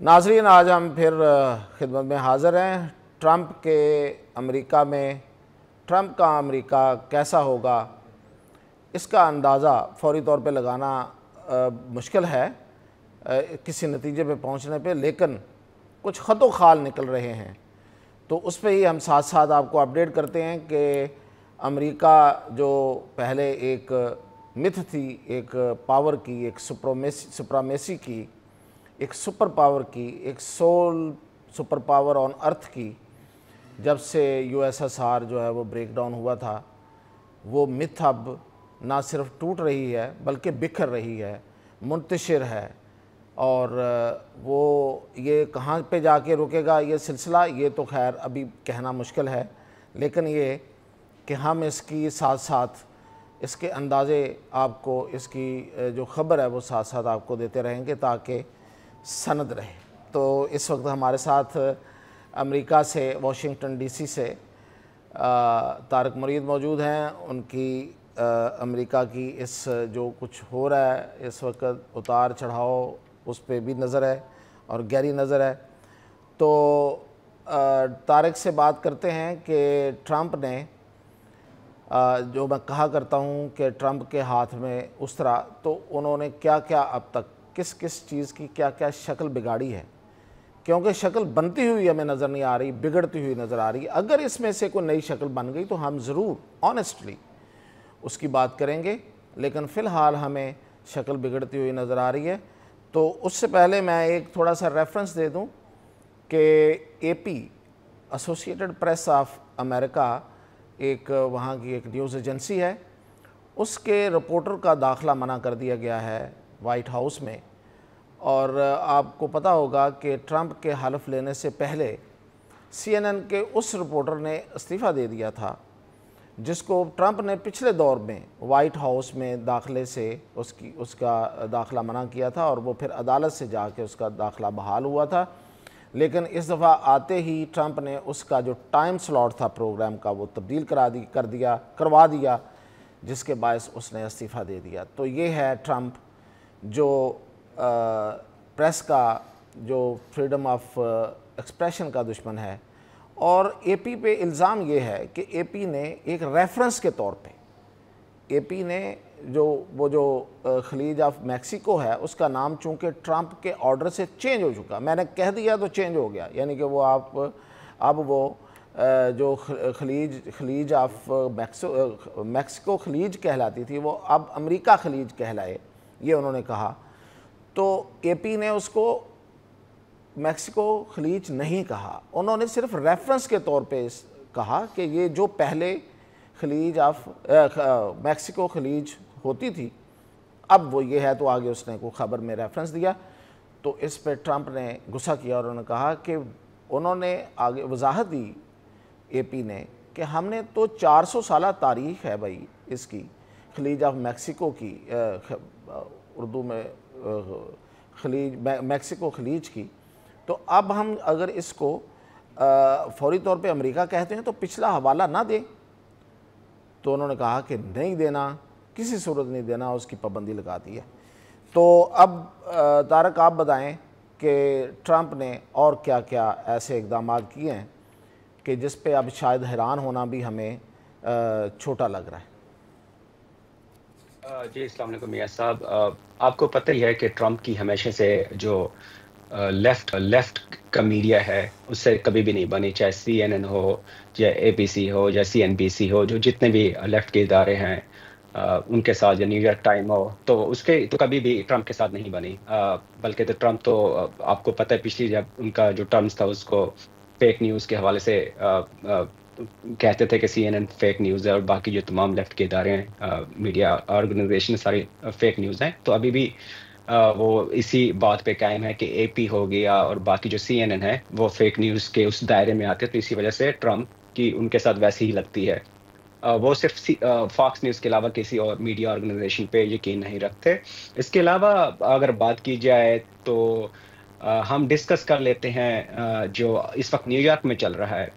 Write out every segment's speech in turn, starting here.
ناظرین، آج ہم پھر خدمت میں حاضر ہیں۔ ٹرمپ کا امریکہ کیسا ہوگا، اس کا اندازہ فوری طور پہ لگانا مشکل ہے کسی نتیجے پہ پہنچنے پہ، لیکن کچھ خط و خال نکل رہے ہیں، تو اس پہ ہی ہم ساتھ ساتھ آپ کو اپڈیٹ کرتے ہیں کہ امریکہ جو پہلے ایک متھ تھی، ایک پاور کی، ایک سپرامیسی کی، ایک سپر پاور کی، ایک سول سپر پاور آن ارتھ کی، جب سے USSR جو ہے وہ بریک ڈاؤن ہوا تھا، وہ متھ اب نہ صرف ٹوٹ رہی ہے بلکہ بکھر رہی ہے، منتشر ہے، اور وہ یہ کہاں پہ جا کے رکے گا یہ سلسلہ، یہ تو خیر ابھی کہنا مشکل ہے، لیکن یہ کہ ہم اس کی ساتھ ساتھ اس کے اندازے آپ کو، اس کی جو خبر ہے وہ ساتھ ساتھ آپ کو دیتے رہیں گے تاکہ سند رہے۔ تو اس وقت ہمارے ساتھ امریکہ سے، واشنگٹن DC سے طارق مرید موجود ہیں۔ ان کی امریکہ کی اس جو کچھ ہو رہا ہے اس وقت، اتار چڑھاؤ، اس پہ بھی نظر ہے اور گہری نظر ہے۔ تو طارق سے بات کرتے ہیں کہ ٹرمپ نے، جو میں کہا کرتا ہوں کہ ٹرمپ کے ہاتھ میں اس طرح، تو انہوں نے کیا کیا اب تک کس کس چیز کی کیا کیا شکل بگاڑی ہے، کیونکہ شکل بنتی ہوئی ہمیں نظر نہیں آ رہی، بگڑتی ہوئی نظر آ رہی ہے۔ اگر اس میں سے کوئی نئی شکل بن گئی تو ہم ضرور آنیسٹلی اس کی بات کریں گے، لیکن فی الحال ہمیں شکل بگڑتی ہوئی نظر آ رہی ہے۔ تو اس سے پہلے میں ایک تھوڑا سا ریفرنس دے دوں کہ AP associated press of America, ایک وہاں کی ایک نیوز ایجنسی ہے، اس کے رپورٹر کا داخلہ منع کر دیا گیا ہے وائٹ ہاؤس میں۔ اور آپ کو پتہ ہوگا کہ ٹرمپ کے حلف لینے سے پہلے CNN کے اس رپورٹر نے استعفیٰ دے دیا تھا، جس کو ٹرمپ نے پچھلے دور میں وائٹ ہاؤس میں داخلے سے اس کا داخلہ منع کیا تھا، اور وہ پھر عدالت سے جا کے اس کا داخلہ بحال ہوا تھا۔ لیکن اس دفعہ آتے ہی ٹرمپ نے اس کا جو ٹائم سلاٹ تھا پروگرام کا، وہ تبدیل کروا دیا، جس کے باعث اس نے استعفیٰ دے دیا۔ تو یہ ہے ٹرمپ، جو پریس کا، جو فریڈم آف ایکسپریشن کا دشمن ہے۔ اور AP پہ الزام یہ ہے کہ AP نے ایک ریفرنس کے طور پہ، AP نے جو خلیج آف میکسیکو ہے، اس کا نام چونکہ ٹرمپ کے آرڈر سے چینج ہو چکا، میں نے کہہ دیا تو چینج ہو گیا، یعنی کہ وہ اب وہ جو خلیج آف میکسیکو خلیج کہلاتی تھی، وہ اب امریکہ خلیج کہلائے، یہ انہوں نے کہا۔ تو AP نے اس کو میکسیکو خلیج نہیں کہا، انہوں نے صرف ریفرنس کے طور پہ کہا کہ یہ جو پہلے میکسیکو خلیج ہوتی تھی، اب وہ یہ ہے، تو آگے اس نے کوئی خبر میں ریفرنس دیا۔ تو اس پہ ٹرمپ نے غصہ کیا اور انہوں نے کہا کہ انہوں نے آگے وضاحت دی AP نے کہ ہم نے تو 400 سالہ تاریخ ہے بھائی اس کی، خلیج آف میکسیکو کی، اردو میں میکسیکو خلیج کی، تو اب ہم اگر اس کو فوری طور پہ امریکہ کہتے ہیں تو پچھلا حوالہ نہ دیں۔ تو انہوں نے کہا کہ نہیں دینا، کسی صورت نہیں دینا، اس کی پابندی لگا دی ہے۔ تو اب طارق آپ بتائیں کہ ٹرمپ نے اور کیا کیا ایسے اقدامات کیے ہیں کہ جس پہ اب شاید حیران ہونا بھی ہمیں چھوٹا لگ رہا ہے۔ جی السلام علیکم میاں صاحب، آپ کو پتہ ہی ہے کہ ٹرمپ کی ہمیشہ سے جو لیفٹ کا میڈیا ہے اس سے کبھی بھی نہیں بنی، چاہے CNN ہو یا ABC ہو یا CNBC ہو، جو جتنے بھی لیفٹ کے ادارے ہیں ان کے ساتھ، یا نیو یارک ٹائم ہو، تو اس کے تو کبھی بھی ٹرمپ کے ساتھ نہیں بنی۔ بلکہ تو ٹرمپ تو آپ کو پتہ ہے پچھلی جب ان کا جو ٹرمز تھا اس کو فیک نیوز کے حوالے سے کہتے تھے کہ CNN فیک نیوز ہے اور باقی جو تمام لیفٹ کے ادارے ہیں، میڈیا آرگنائزیشن ساری فیک نیوز ہیں۔ تو ابھی بھی وہ اسی بات پہ قائم ہے کہ AP ہو گیا اور باقی جو CNN ہے وہ فیک نیوز کے اس دائرے میں آتے، تو اسی وجہ سے ٹرمپ کی ان کے ساتھ ویسی ہی لگتی ہے۔ وہ صرف فاکس نیوز کے علاوہ کسی اور میڈیا آرگنائزیشن پہ یقین نہیں رکھتے۔ اس کے علاوہ اگر بات کی جائے تو ہم ڈسکس کر لیتے ہیں جو اس وقت نیو یارک میں چل رہا ہے۔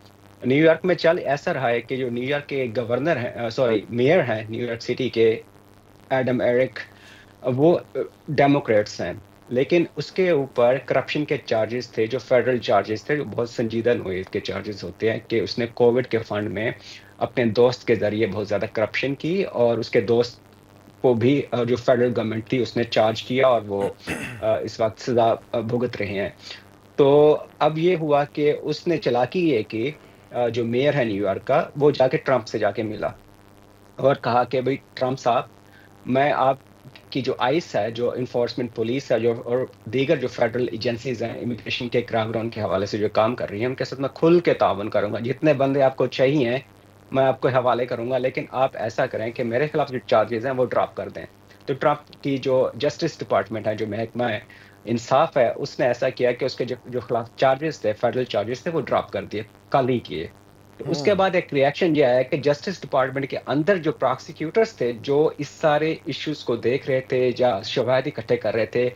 نیو یارک میں ایسا رہا ہے کہ جو نیو یارک کے گورنر ہیں، میئر ہیں نیو یارک سٹی کے، ایڈم ایرک، وہ ڈیموکریٹس ہیں۔ لیکن اس کے اوپر کرپشن کے چارجز تھے، جو فیڈرل چارجز تھے، جو بہت سنجیدہ نوعیت کے چارجز ہوتے ہیں، کہ اس نے کووڈ کے فنڈ میں اپنے دوست کے ذریعے بہت زیادہ کرپشن کی، اور اس کے دوست کو بھی جو فیڈرل گورنمنٹ تھی اس نے چارج کیا، اور وہ اس وقت سزا بھگت رہے ہیں۔ تو اب یہ ہوا کہ اس نے چالاکی یہ کہ جو میئر ہے نیو یارک کا، وہ جا کے ٹرمپ سے جا کے ملا اور کہا کہ بھئی ٹرمپ صاحب، میں آپ کی جو آئس ہے، جو انفورسمنٹ پولیس ہے، جو اور دیگر جو فیڈرل ایجنسیز ہیں امیگریشن کے کرائم گراؤنڈ کے حوالے سے جو کام کر رہی ہیں، ان کے ساتھ میں کھل کے تعاون کروں گا، جتنے بندے آپ کو چاہیے میں آپ کو حوالے کروں گا، لیکن آپ ایسا کریں کہ میرے خلاف جو چارجز ہیں وہ ڈراپ کر دیں۔ تو ٹرمپ کی جو جسٹس ڈپارٹمنٹ ہے، جو محکمہ ہے انصاف ہے، اس نے ایسا کیا کہ اس کے جو خلاف چارجز تھے، فیڈرل چارجز تھے، وہ ڈراپ کر دیے، کل ہی کیے۔ تو اس کے بعد ایک ریئیکشن یہ آیا کہ جسٹس ڈپارٹمنٹ کے اندر جو پروسیکیوٹرز تھے، جو اس سارے ایشوز کو دیکھ رہے تھے یا شواہد اکٹھے کر رہے تھے،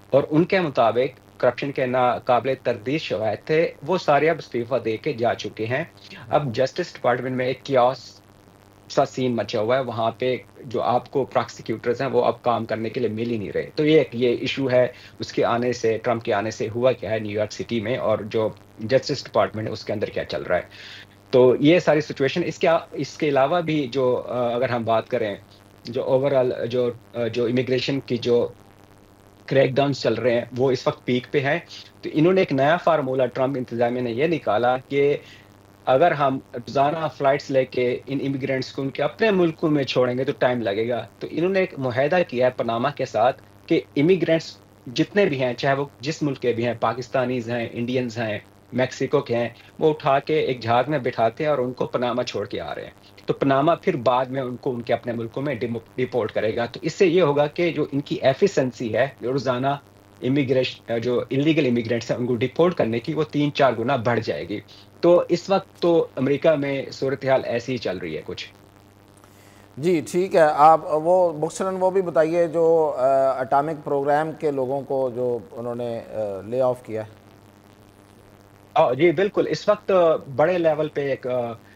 اور ان کے مطابق کرپشن کے ناقابل تردید شواہد تھے، وہ سارے اب استعفیٰ دے کے جا چکے ہیں۔ اب جسٹس ڈپارٹمنٹ میں ایک کیوس سا سین مچا ہوا ہے، وہاں پہ جو آپ کو پروسیکیوٹرز ہیں وہ اب کام کرنے کے لیے مل ہی نہیں رہے۔ تو یہ ایشو ہے اس کے آنے سے، ٹرمپ کے آنے سے ہوا کیا ہے نیو یارک سٹی میں، اور جو جسٹس ڈپارٹمنٹ ہے اس کے اندر کیا چل رہا ہے۔ تو یہ ساری سچویشن، اس کے علاوہ بھی جو اگر ہم بات کریں جو اوورال جو امیگریشن کی جو کریک ڈاؤنس چل رہے ہیں وہ اس وقت پیک پہ ہیں۔ تو انہوں نے ایک نیا فارمولہ ٹرمپ انتظامیہ نے یہ نکالا کہ اگر ہم روزانہ فلائٹس لے کے ان امیگرینٹس کو ان کے اپنے ملکوں میں چھوڑیں گے تو ٹائم لگے گا۔ تو انہوں نے ایک معاہدہ کیا ہے پاناما کے ساتھ کہ امیگرینٹس جتنے بھی ہیں، چاہے وہ جس ملک کے بھی ہیں، پاکستانیز ہیں، انڈینز ہیں، میکسیکو کے ہیں، وہ اٹھا کے ایک جہاز میں بٹھاتے ہیں اور ان کو پاناما چھوڑ کے آ رہے ہیں۔ تو پاناما پھر بعد میں ان کو ان کے اپنے ملکوں میں ڈیپورٹ کرے گا۔ تو اس سے یہ ہوگا کہ جو ان کی ایفیشنسی ہے، جو روزانہ امیگریشن جو انلیگل امیگرینٹس ہیں ان کو ڈیپورٹ کرنے کی، وہ 3-4 گنا بڑھ جائے گی۔ تو اس وقت تو امریکہ میں صورتحال ایسی ہی چل رہی ہے کچھ۔ جی ٹھیک ہے، آپ وہ مختصراً وہ بھی بتائیے جو اٹامک پروگرام کے لوگوں کو جو انہوں نے لے آف کیا ہے۔ جی بالکل، اس وقت بڑے لیول پہ ایک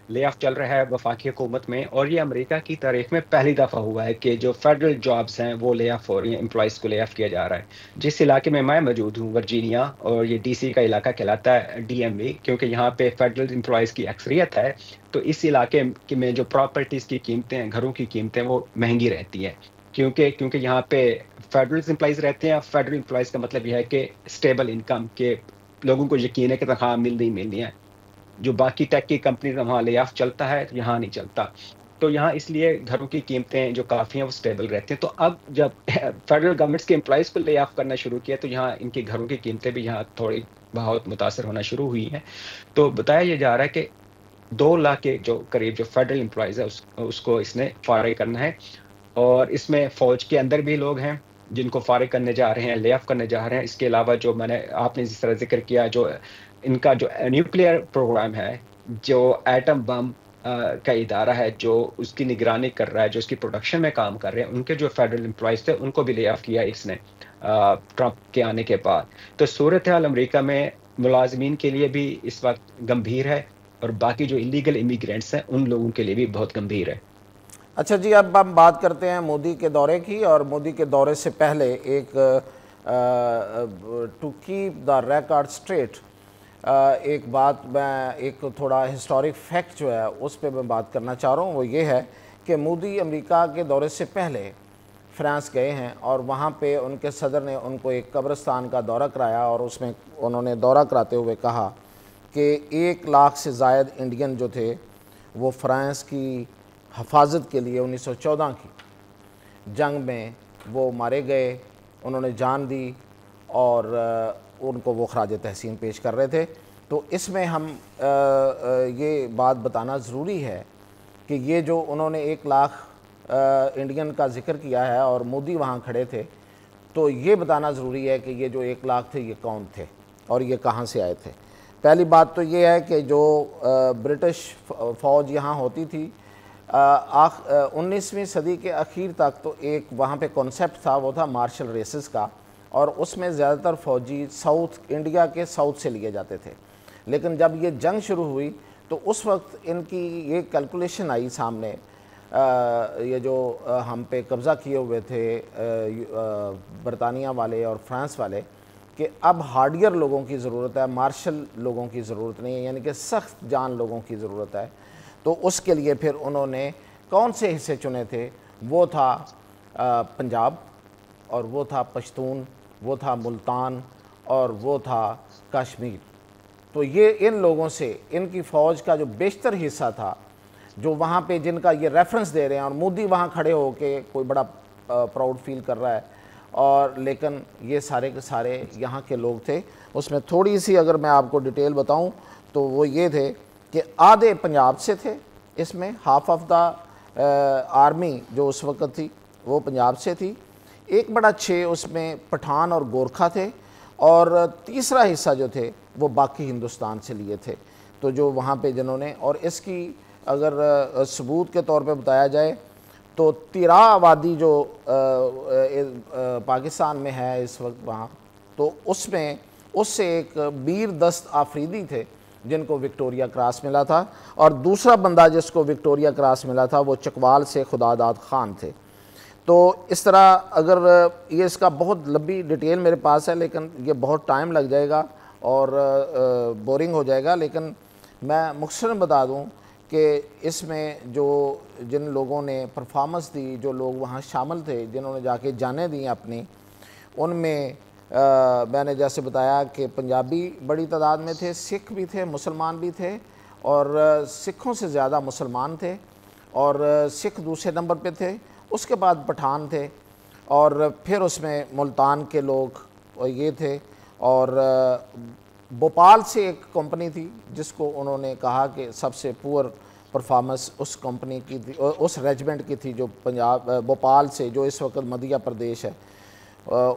لے آف چل رہا ہے وفاقی حکومت میں، اور یہ امریکہ کی تاریخ میں پہلی دفعہ ہوا ہے کہ جو فیڈرل جابز ہیں وہ لے آف ہو رہی ہیں، امپلائز کو لے آف کیا جا رہا ہے۔ جس علاقے میں موجود ہوں، ورجینیا، اور یہ ڈی سی کا علاقہ کہلاتا ہے ڈی ایم وی، کیونکہ یہاں پہ فیڈرل امپلائز کی اکثریت ہے، تو اس علاقے میں جو پراپرٹیز کی قیمتیں ہیں، گھروں کی قیمتیں، وہ مہنگی رہتی ہیں، کیونکہ یہاں پہ فیڈرل امپلائز رہتے ہیں۔ فیڈرل امپلائز کا مطلب یہ ہے کہ اسٹیبل انکم، کے لوگوں کو یقین ہے کہ تنخواہ ملنی ہے۔ جو باقی ٹیک کی کمپنیز وہاں لے آف چلتا ہے، یہاں نہیں چلتا۔ تو یہاں اس لیے گھروں کی قیمتیں جو کافی ہیں وہ سٹیبل رہتی ہیں۔ تو اب جب فیڈرل گورنمنٹس کے امپلائیز کو لے آف کرنا شروع کیا، تو یہاں ان کی گھروں کی قیمتیں بھی یہاں تھوڑی بہت متاثر ہونا شروع ہوئی ہیں۔ تو بتایا یہ جا رہا ہے کہ 2 لاکھ کے جو قریب جو فیڈرل امپلائیز ہے اس کو اس نے فارغ کرنا ہے، اور اس میں فوج کے اندر بھی لوگ ہیں جن کو فارغ کرنے جا رہے ہیں، لے آف کرنے جا رہے ہیں۔ اس کے علاوہ جو آپ نے جس طرح ذکر کیا، جو ان کا جو نیوکلیئر پروگرام ہے، جو ایٹم بم کا ادارہ ہے، جو اس کی نگرانی کر رہا ہے، جو اس کی پروڈکشن میں کام کر رہے ہیں، ان کے جو فیڈرل امپلائیز تھے ان کو بھی لے آف کیا اس نے ٹرمپ کے آنے کے بعد۔ تو صورتحال امریکہ میں ملازمین کے لیے بھی اس وقت گمبھیر ہے، اور باقی جو انلیگل امیگرینٹس ہیں ان لوگوں کے لیے بھی بہت گمبھیر ہے۔ اچھا جی، اب ہم بات کرتے ہیں مودی کے دورے کی، اور مودی کے دورے سے پہلے ایک to keep the record straight, ایک بات میں ایک تھوڑا ہسٹورک فیکٹ جو ہے اس پہ میں بات کرنا چاہ رہا ہوں، وہ یہ ہے کہ مودی امریکہ کے دورے سے پہلے فرانس گئے ہیں، اور وہاں پہ ان کے صدر نے ان کو ایک قبرستان کا دورہ کرایا، اور اس میں انہوں نے دورہ کراتے ہوئے کہا کہ 1 لاکھ سے زائد انڈین جو تھے وہ فرانس کی حفاظت کے لیے 1914 کی جنگ میں وہ مارے گئے، انہوں نے جان دی، اور ان کو وہ خراج تحسین پیش کر رہے تھے۔ تو اس میں ہم یہ بات بتانا ضروری ہے کہ یہ جو انہوں نے 1 لاکھ انڈین کا ذکر کیا ہے اور مودی وہاں کھڑے تھے، تو یہ بتانا ضروری ہے کہ یہ جو 1 لاکھ تھے یہ کون تھے اور یہ کہاں سے آئے تھے۔ پہلی بات تو یہ ہے کہ جو برٹش فوج یہاں ہوتی تھی 19ویں صدی کے اخیر تک، تو ایک وہاں پہ کنسیپٹ تھا، وہ تھا مارشل ریسز کا، اور اس میں زیادہ تر فوجی ساؤتھ انڈیا کے ساؤتھ سے لیے جاتے تھے۔ لیکن جب یہ جنگ شروع ہوئی تو اس وقت ان کی یہ کیلکولیشن آئی سامنے یہ جو ہم پہ قبضہ کیے ہوئے تھے برطانیہ والے اور فرانس والے، کہ اب ہارڈیئر لوگوں کی ضرورت ہے، مارشل لوگوں کی ضرورت نہیں ہے، یعنی کہ سخت جان لوگوں کی ضرورت ہے. تو اس کے لیے پھر انہوں نے کون سے حصے چنے تھے؟ وہ تھا پنجاب، اور وہ تھا پشتون، وہ تھا ملتان، اور وہ تھا کشمیر. تو یہ ان لوگوں سے، ان کی فوج کا جو بیشتر حصہ تھا، جو وہاں پہ جن کا یہ ریفرنس دے رہے ہیں، اور مودی وہاں کھڑے ہو کے کوئی بڑا پراؤڈ فیل کر رہا ہے، اور لیکن یہ سارے کے سارے یہاں کے لوگ تھے. اس میں تھوڑی سی اگر میں آپ کو ڈیٹیل بتاؤں تو وہ یہ تھے کہ آدھے پنجاب سے تھے، اس میں ہاف آف دا آرمی جو اس وقت تھی وہ پنجاب سے تھی، 1/6 اس میں پٹھان اور گورکھا تھے، اور تیسرا حصہ جو تھے وہ باقی ہندوستان سے لیے تھے. تو جو وہاں پہ جنہوں نے، اور اس کی اگر ثبوت کے طور پہ بتایا جائے تو 13 آبادی جو پاکستان میں ہے اس وقت وہاں، تو اس میں اس سے ایک بیر دست آفریدی تھے جن کو وکٹوریہ کراس ملا تھا، اور دوسرا بندہ جس کو وکٹوریہ کراس ملا تھا وہ چکوال سے خداداد خان تھے. تو اس طرح اگر یہ اس کا بہت لمبی ڈیٹیل میرے پاس ہے، لیکن یہ بہت ٹائم لگ جائے گا اور بورنگ ہو جائے گا، لیکن میں مختصراً بتا دوں کہ اس میں جو جن لوگوں نے پرفارمنس دی، جو لوگ وہاں شامل تھے، جنہوں نے جا کے جانیں دیں اپنی، ان میں میں نے جیسے بتایا کہ پنجابی بڑی تعداد میں تھے، سکھ بھی تھے، مسلمان بھی تھے، اور سکھوں سے زیادہ مسلمان تھے، اور سکھ دوسرے نمبر پہ تھے، اس کے بعد پٹھان تھے، اور پھر اس میں ملتان کے لوگ یہ تھے، اور بھوپال سے ایک کمپنی تھی جس کو انہوں نے کہا کہ سب سے پور پرفارمنس اس کمپنی کی تھی، اس ریجمنٹ کی تھی جو بھوپال سے، جو اس وقت مدھیہ پردیش ہے،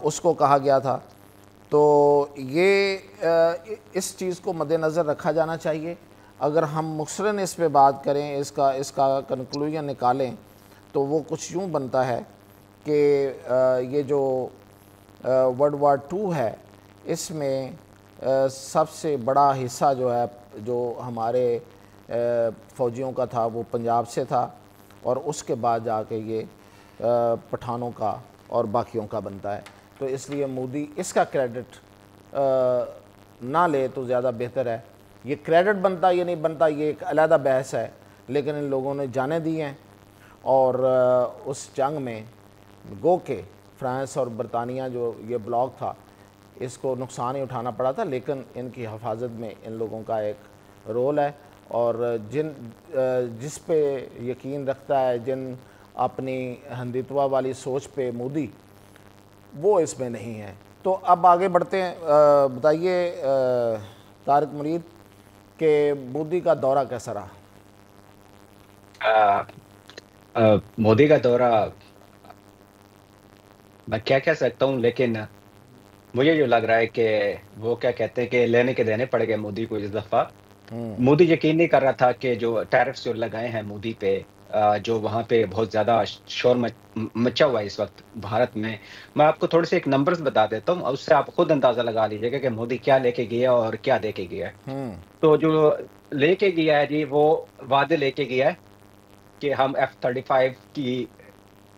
اس کو کہا گیا تھا. تو یہ اس چیز کو مد نظر رکھا جانا چاہیے. اگر ہم مختصراً اس پہ بات کریں، اس کا کنکلوژن نکالیں، تو وہ کچھ یوں بنتا ہے کہ یہ جو ورلڈ وار 2 ہے، اس میں سب سے بڑا حصہ جو ہے جو ہمارے فوجیوں کا تھا وہ پنجاب سے تھا، اور اس کے بعد جا کے یہ پٹھانوں کا اور باقیوں کا بنتا ہے. تو اس لیے مودی اس کا کریڈٹ نہ لے تو زیادہ بہتر ہے. یہ کریڈٹ بنتا یہ نہیں بنتا، یہ ایک علیحدہ بحث ہے، لیکن ان لوگوں نے جانیں دی ہیں، اور اس جنگ میں گو کہ فرانس اور برطانیہ جو یہ بلاک تھا اس کو نقصان ہی اٹھانا پڑا تھا، لیکن ان کی حفاظت میں ان لوگوں کا ایک رول ہے. اور جس پہ یقین رکھتا ہے، جن اپنی ہندتوا والی سوچ پہ مودی، وہ اس میں نہیں ہے. تو اب آگے بڑھتے ہیں. بتائیے طارق مرید کہ مودی کا دورہ کیسا رہا؟ مودی کا دورہ میں کیا کہہ سکتا ہوں، لیکن مجھے جو لگ رہا ہے کہ وہ کیا کہتے ہیں کہ لینے کے دینے پڑ گئے مودی کو اس دفعہ. مودی یقین نہیں کر رہا تھا کہ جو ٹیرفز جو لگائے ہیں مودی پہ، جو وہاں پہ بہت زیادہ شور مچا ہوا ہے اس وقت بھارت میں. میں آپ کو تھوڑے سے ایک نمبرز بتا دیتا ہوں، اس سے آپ خود اندازہ لگا لیجیے گا کہ مودی کیا لے کے گیا اور کیا دے کے گیا ہے. تو جو لے کے گیا ہے جی، وہ وعدے لے کے گیا ہے کہ ہم F-35 کی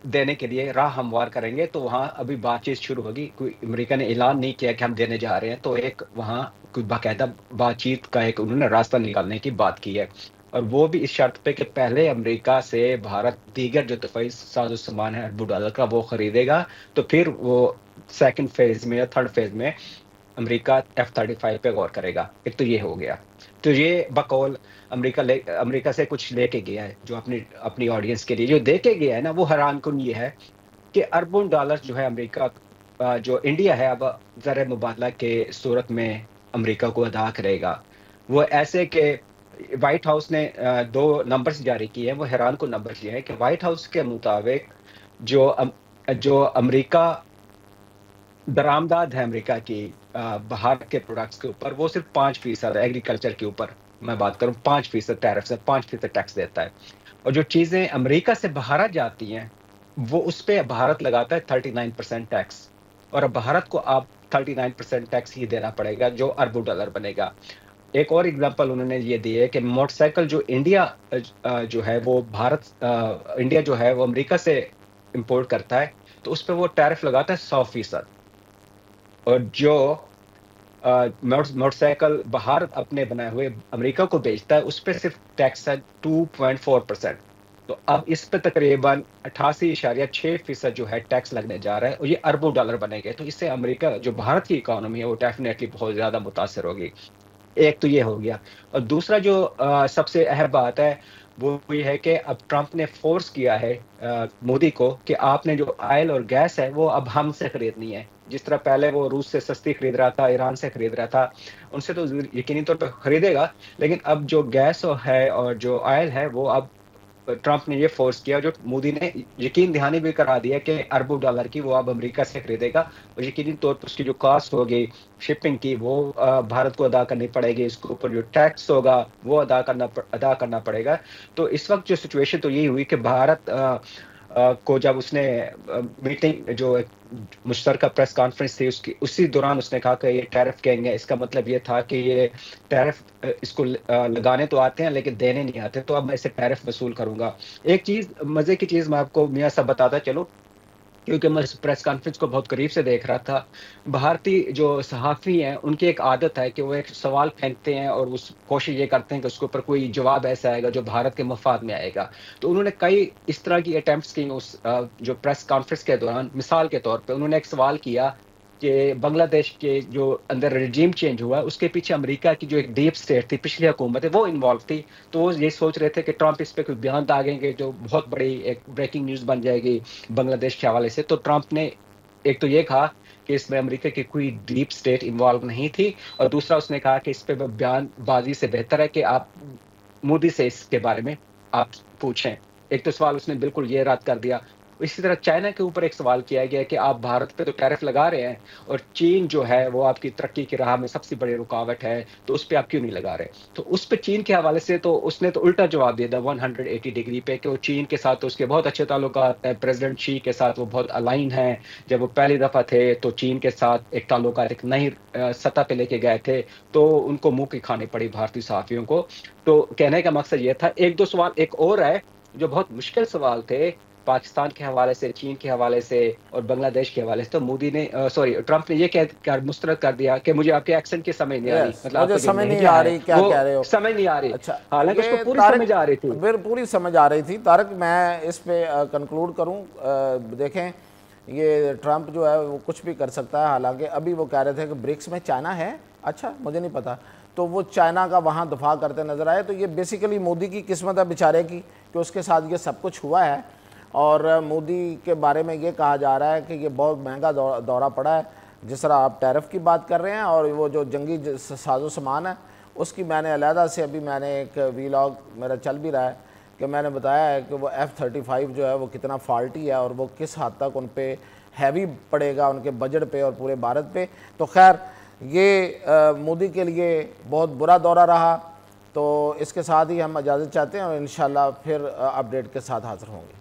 دینے کے لیے راہ ہموار کریں گے. تو وہاں ابھی بات چیت شروع ہوگی. کوئی امریکہ نے اعلان نہیں کیا کہ ہم دینے جا رہے ہیں، تو ایک وہاں کوئی باقاعدہ بات چیت کا ایک انہوں نے راستہ نکالنے کی بات کی ہے. اور وہ بھی اس شرط پہ کہ پہلے امریکہ سے بھارت دیگر جو دفاعی ساز و سامان ہے اربوں ڈالر کا وہ خریدے گا، تو پھر وہ سیکنڈ فیز میں یا تھرڈ فیز میں امریکہ F-35 پہ غور کرے گا. ایک تو یہ ہو گیا. تو یہ بقول امریکہ سے کچھ لے کے گیا ہے، جو اپنی آڈینس کے لیے جو دے کے گیا ہے نا، وہ حیران کن یہ ہے کہ اربوں ڈالر جو ہے امریکہ، جو انڈیا ہے اب زر مبادلہ کے صورت میں امریکہ کو ادا کرے گا. وہ ایسے کہ وائٹ ہاؤس نے 2 نمبرز جاری کیے ہیں. وہ حیران کن نمبر یہ ہے کہ وائٹ ہاؤس کے مطابق جو امریکہ درآمدات ہے امریکہ کی باہر کے پروڈکٹس کے اوپر، وہ صرف 5% ایگریکلچر کے اوپر میں بات کروں 5% ٹیرف سے 5% ٹیکس دیتا ہے. اور جو چیزیں امریکہ سے باہر جاتی ہیں وہ اس پہ بھارت لگاتا ہے 39% ٹیکس. اور اب بھارت کو آپ 39% ٹیکس ہی دینا پڑے گا جو اربوں ڈالر بنے گا. ایک اور اگزامپل انہوں نے یہ دی ہے کہ موٹر سائیکل جو انڈیا جو ہے وہ انڈیا جو ہے وہ امریکہ سے امپورٹ کرتا ہے، تو اس پہ وہ ٹیرف لگاتا ہے 100%، اور جو موٹر سائیکل باہر اپنے بنائے ہوئے امریکہ کو بیچتا ہے اس پہ صرف ٹیکس ہے 2.4%۔ تو اب اس پہ تقریباً 88.6% جو ہے ٹیکس لگنے جا رہا ہے، اور یہ اربوں ڈالر بنے گے، تو اس سے امریکہ جو بھارت کی اکانومی ہے وہ ڈیفینیٹلی بہت زیادہ متاثر ہوگی۔ ایک تو یہ ہو گیا، اور دوسرا جو سب سے اہم بات ہے وہ یہ ہے کہ اب ٹرمپ نے فورس کیا ہے مودی کو کہ آپ نے جو آئل اور گیس ہے وہ اب ہم سے خریدنی ہے۔ جس طرح پہلے وہ روس سے سستی خرید رہا تھا، ایران سے خرید رہا تھا، ان سے تو یقینی طور پہ خریدے گا، لیکن اب جو گیس ہے اور جو آئل ہے وہ اب ٹرمپ نے یہ فورس کیا، جو مودی نے یقین دہانی بھی کرا دیا کہ اربوں ڈالر کی وہ اب امریکہ سے خریدے گا، اور یقینی طور پر اس کی جو کاسٹ ہوگی شپنگ کی وہ بھارت کو ادا کرنی پڑے گی، اس کے اوپر جو ٹیکس ہوگا وہ ادا کرنا پڑے گا۔ تو اس وقت جو سچویشن تو یہی ہوئی کہ بھارت کو جب اس نے میٹنگ جو ایک مشترکہ پریس کانفرنس تھی اسی دوران اس نے کہا کہ یہ ٹیرف کہیں گے، اس کا مطلب یہ تھا کہ یہ ٹیرف اس کو لگانے تو آتے ہیں لیکن دینے نہیں آتے، تو اب میں اسے ٹیرف وصول کروں گا۔ ایک چیز مزے کی چیز میں آپ کو میاں صاحب بتاتا چلو، کیونکہ میں اس پریس کانفرنس کو بہت قریب سے دیکھ رہا تھا۔ بھارتی جو صحافی ہیں ان کی ایک عادت ہے کہ وہ ایک سوال پھینکتے ہیں اور اس کوشش یہ کرتے ہیں کہ اس کے اوپر کوئی جواب ایسا آئے گا جو بھارت کے مفاد میں آئے گا۔ تو انہوں نے کئی اس طرح کی اٹیمپٹس کی اس جو پریس کانفرنس کے دوران۔ مثال کے طور پہ انہوں نے ایک سوال کیا کہ بنگلہ دیش کے جو اندر رجیم چینج ہوا اس کے پیچھے امریکہ کی جو ایک ڈیپ سٹیٹ تھی، پچھلی حکومت ہے، وہ انوالو تھی۔ تو وہ یہ سوچ رہے تھے کہ ٹرمپ اس پہ کوئی بیان داغیں گے جو بہت بڑی ایک بریکنگ نیوز بن جائے گی بنگلہ دیش کے حوالے سے۔ تو ٹرمپ نے ایک تو یہ کہا کہ اس میں امریکہ کی کوئی ڈیپ سٹیٹ انوالو نہیں تھی، اور دوسرا اس نے کہا کہ اس پہ بیان بازی سے بہتر ہے کہ آپ مودی سے اس کے بارے میں آپ پوچھیں۔ ایک تو سوال اس نے بالکل یہ رد کر دیا۔ اسی طرح چائنا کے اوپر ایک سوال کیا گیا کہ آپ بھارت پہ تو ٹیرف لگا رہے ہیں، اور چین جو ہے وہ آپ کی ترقی کی راہ میں سب سے بڑی رکاوٹ ہے، تو اس پہ آپ کیوں نہیں لگا رہے؟ تو اس پہ چین کے حوالے سے تو اس نے تو الٹا جواب دیا تھا 180 ڈگری پہ، کہ وہ چین کے ساتھ تو اس کے بہت اچھے تعلقات ہیں، پریزیڈنٹ شی کے ساتھ وہ بہت الائن ہیں، جب وہ پہلی دفعہ تھے تو چین کے ساتھ ایک تعلقات ایک نئی سطح پہ لے کے گئے تھے، تو ان کو منہ کی کھانی پڑی بھارتی صحافیوں کو۔ تو کہنے کا مقصد یہ تھا۔ ایک دو سوال ایک اور ہے جو بہت مشکل سوال تھے پاکستان کے حوالے سے، چین کے حوالے سے اور بنگلہ دیش کے حوالے سے، تو مودی نے ٹرمپ نے یہ کہہ کر مسترد کر دیا کہ مجھے آپ کے ایکسنٹ کی سمجھ نہیں آ رہی، یس، مطلب آپ مجھے کا جو سمجھ نہیں لہجہ آ ہے رہی کیا وہ کہہ رہے ہو۔ سمجھ نہیں آ رہی، اچھا، حالانکہ اس کو یہ پوری طارق سمجھ آ رہی تھی۔ پوری سمجھ آ رہی تھی۔ طارق میں اس پہ کنکلوڈ کروں، دیکھیں یہ ٹرمپ جو ہے وہ کچھ بھی کر سکتا ہے، حالانکہ ابھی وہ کہہ رہے تھے کہ برکس میں چائنا ہے، اچھا مجھے نہیں پتا، تو وہ چائنا کا وہاں دفاع کرتے نظر آئے، تو یہ بیسیکلی مودی کی قسمت ہے بیچارے کی کہ اس کے ساتھ یہ سب کچھ ہوا ہے۔ اور مودی کے بارے میں یہ کہا جا رہا ہے کہ یہ بہت مہنگا دورہ پڑا ہے، جس طرح آپ ٹیرف کی بات کر رہے ہیں، اور وہ جو جنگی ساز و سامان ہے اس کی میں نے علیحدہ سے ابھی میں نے ایک ویلاگ میرا چل بھی رہا ہے کہ میں نے بتایا ہے کہ وہ F-35 جو ہے وہ کتنا فالٹی ہے اور وہ کس حد تک ان پہ ہیوی پڑے گا ان کے بجٹ پہ اور پورے بھارت پہ۔ تو خیر یہ مودی کے لیے بہت برا دورہ رہا، تو اس کے ساتھ ہی ہم اجازت چاہتے ہیں اور انشاءاللہ پھر اپڈیٹ کے ساتھ حاضر ہوں گے۔